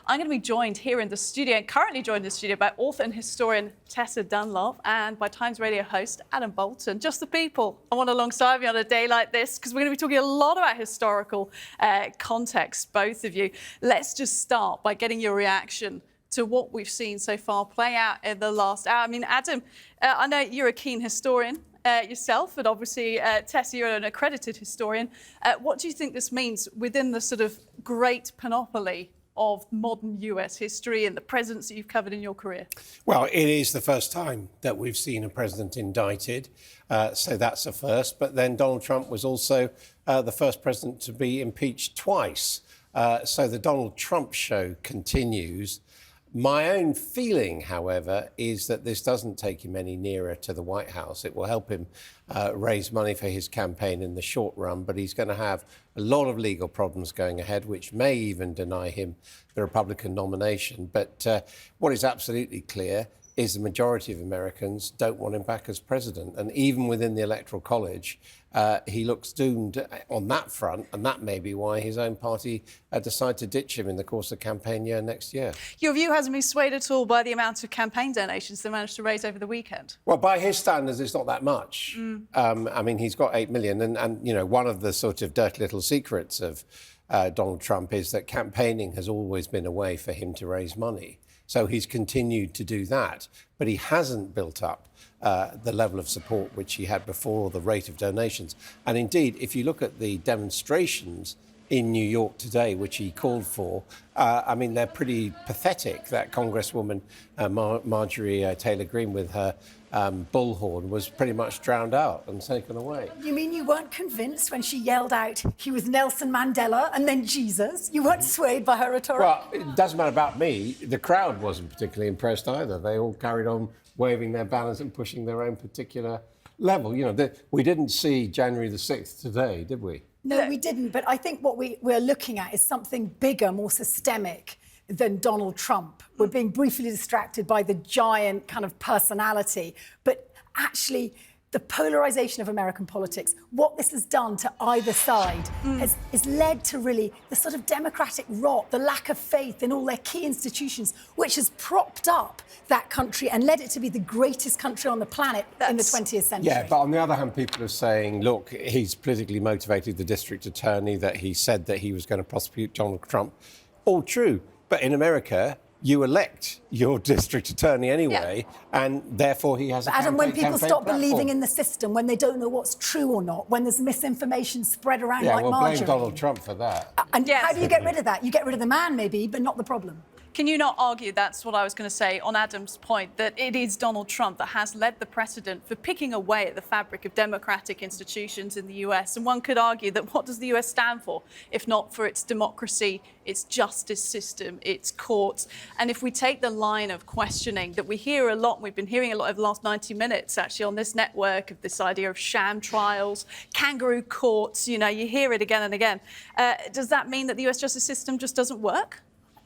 I'm going to be joined here in the studio, currently joined in the studio by author and historian Tessa Dunlop and by Times Radio host Adam Bolton. Just the people I want alongside me on a day like this, because we're going to be talking a lot about historical context, both of you. Let's just start by getting your reaction to what we've seen so far play out in the last hour. I mean, Adam, I know you're a keen historian yourself, and obviously, Tessa, you're an accredited historian. What do you think this means within the sort of great panoply of modern US history and the presidents that you've covered in your career? Well, it is the first time that we've seen a president indicted, so that's a first. But then Donald Trump was also the first president to be impeached twice. So the Donald Trump show continues. My own feeling, however, is that this doesn't take him any nearer to the White House. It will help him raise money for his campaign in the short run, but he's going to have a lot of legal problems going ahead, which may even deny him the Republican nomination. But what is absolutely clear is the majority of Americans don't want him back as president. And even within the Electoral College, he looks doomed on that front, and that may be why his own party decide to ditch him in the course of campaign year next year. Your view hasn't been swayed at all by the amount of campaign donations they managed to raise over the weekend? Well, by his standards, it's not that much. I mean, he's got 8 million, and you know, one of the sort of dirty little secrets of Donald Trump is that campaigning has always been a way for him to raise money. So he's continued to do that, but he hasn't built up the level of support which he had before, or the rate of donations. And indeed, if you look at the demonstrations in New York today, which he called for, I mean, they're pretty pathetic. That Congresswoman, Marjorie Taylor Greene, with her bullhorn, was pretty much drowned out and taken away. You mean you weren't convinced when she yelled out he was Nelson Mandela and then Jesus? You weren't swayed by her rhetoric? Well, it doesn't matter about me. The crowd wasn't particularly impressed either. They all carried on waving their banners and pushing their own particular level. You know, we didn't see January the 6th today, did we? No, we didn't. But I think what we're looking at is something bigger, more systemic than Donald Trump. We're being briefly distracted by the giant kind of personality. But actually, the polarization of American politics, what this has done to either side has led to really the sort of democratic rot, the lack of faith in all their key institutions, which has propped up that country and led it to be the greatest country on the planet in the 20th century. Yeah, but on the other hand, people are saying, look, he's politically motivated, the district attorney, that he said that he was going to prosecute Donald Trump. All true. But in America, you elect your district attorney anyway, and therefore he has a Adam, when people stop platform. believing in the system, when they don't know what's true or not, when there's misinformation spread around like we'll margarine. blame Donald Trump for that. And how do you get rid of that? You get rid of the man, maybe, but not the problem. Can you not argue, that's what I was going to say on Adam's point, that it is Donald Trump that has led the precedent for picking away at the fabric of democratic institutions in the US? And one could argue that what does the US stand for, if not for its democracy, its justice system, its courts? And if we take the line of questioning that we hear a lot, we've been hearing a lot over the last 90 minutes actually on this network, of this idea of sham trials, kangaroo courts, you know, you hear it again and again. Does that mean that the US justice system just doesn't work?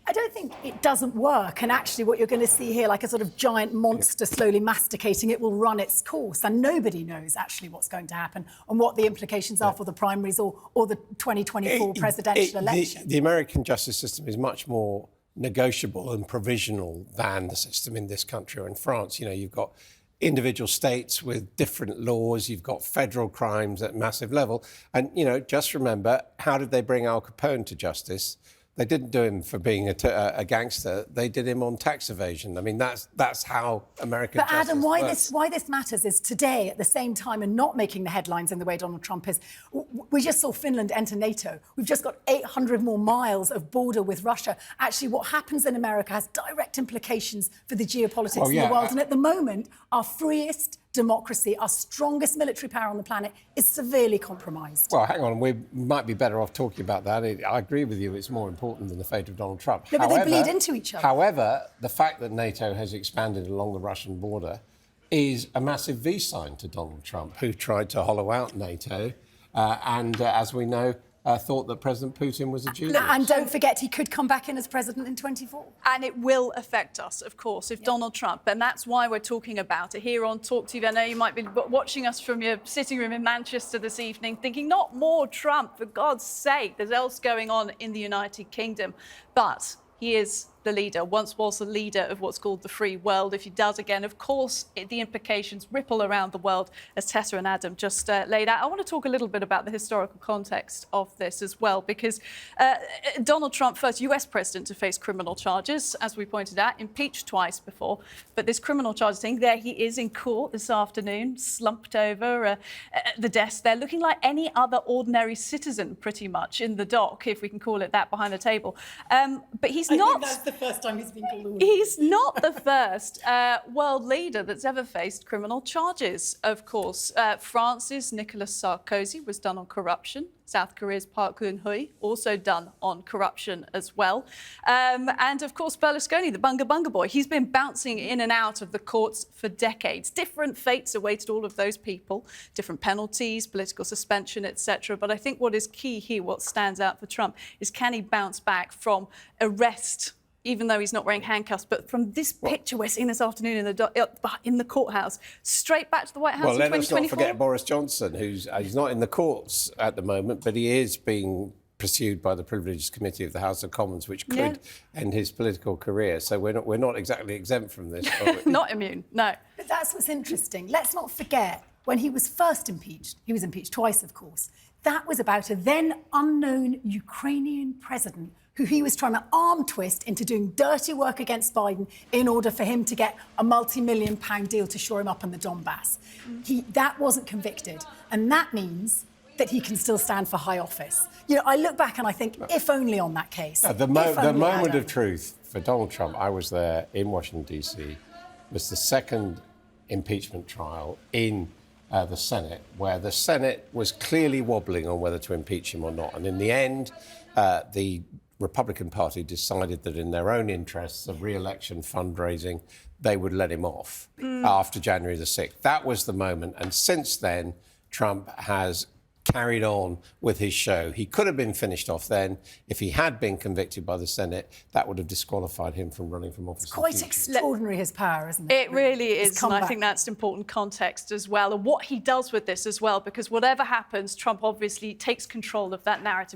I don't think it doesn't work. And actually what you're going to see here, like a sort of giant monster slowly masticating, it will run its course. And nobody knows actually what's going to happen and what the implications are for the primaries or the 2024 presidential election. The American justice system is much more negotiable and provisional than the system in this country or in France. You know, you've got individual states with different laws, you've got federal crimes at massive level. And, you know, just remember, how did they bring Al Capone to justice? They didn't do him for being a gangster. They did him on tax evasion. I mean, that's how American justice works. But Adam, why this matters is today, at the same time, and not making the headlines in the way Donald Trump is, we just saw Finland enter NATO. We've just got 800 more miles of border with Russia. Actually, what happens in America has direct implications for the geopolitics of the world. And at the moment, our freest democracy, our strongest military power on the planet, is severely compromised. Well, hang on, we might be better off talking about that. I agree with you, it's more important than the fate of Donald Trump. No, but they bleed into each other. However, the fact that NATO has expanded along the Russian border is a massive V sign to Donald Trump, who tried to hollow out NATO and, as we know, thought that President Putin was a genius. And don't forget, he could come back in as president in 24. And it will affect us, of course, if Donald Trump, and that's why we're talking about it here on Talk TV. I know you might be watching us from your sitting room in Manchester this evening, thinking, not more Trump, for God's sake, there's else going on in the United Kingdom. But he is the leader, once was the leader of what's called the free world. If he does again, of course, the implications ripple around the world, as Tessa and Adam just laid out. I want to talk a little bit about the historical context of this as well, because Donald Trump, first US president to face criminal charges, as we pointed out, impeached twice before. But this criminal charge thing, there he is in court this afternoon, slumped over the desk there, looking like any other ordinary citizen, pretty much, in the dock, if we can call it that, behind the table. But he's not... the first time he's been called. He's not the first world leader that's ever faced criminal charges, of course. France's Nicolas Sarkozy was done on corruption. South Korea's Park Geun-hye, also done on corruption as well. And of course, Berlusconi, the Bunga Bunga boy, he's been bouncing in and out of the courts for decades. Different fates awaited all of those people, different penalties, political suspension, etc. But I think what is key here, what stands out for Trump, is can he bounce back from arrest, even though he's not wearing handcuffs, but from this picture we're seeing this afternoon in the courthouse, straight back to the White House in 2024? Well, let us not forget Boris Johnson, he's not in the courts at the moment, but he is being pursued by the Privileged Committee of the House of Commons, which could end his political career. So we're not exactly exempt from this. Not immune, no. But that's what's interesting. Let's not forget, when he was first impeached, he was impeached twice, of course, that was about a then unknown Ukrainian president who he was trying to arm twist into doing dirty work against Biden in order for him to get a multi-million-pound deal to shore him up in the Donbass. That wasn't convicted. And that means that he can still stand for high office. You know, I look back and I think, if only on that case. The moment of truth for Donald Trump, I was there in Washington, D.C., was the second impeachment trial in the Senate, where the Senate was clearly wobbling on whether to impeach him or not. And in the end, the Republican Party decided that in their own interests of re-election fundraising, they would let him off after January the 6th. That was the moment. And since then, Trump has carried on with his show. He could have been finished off then. If he had been convicted by the Senate, that would have disqualified him from running from office. It's quite extraordinary, his power, isn't it? It really is, and I think that's important context as well, and what he does with this as well, because whatever happens, Trump obviously takes control of that narrative.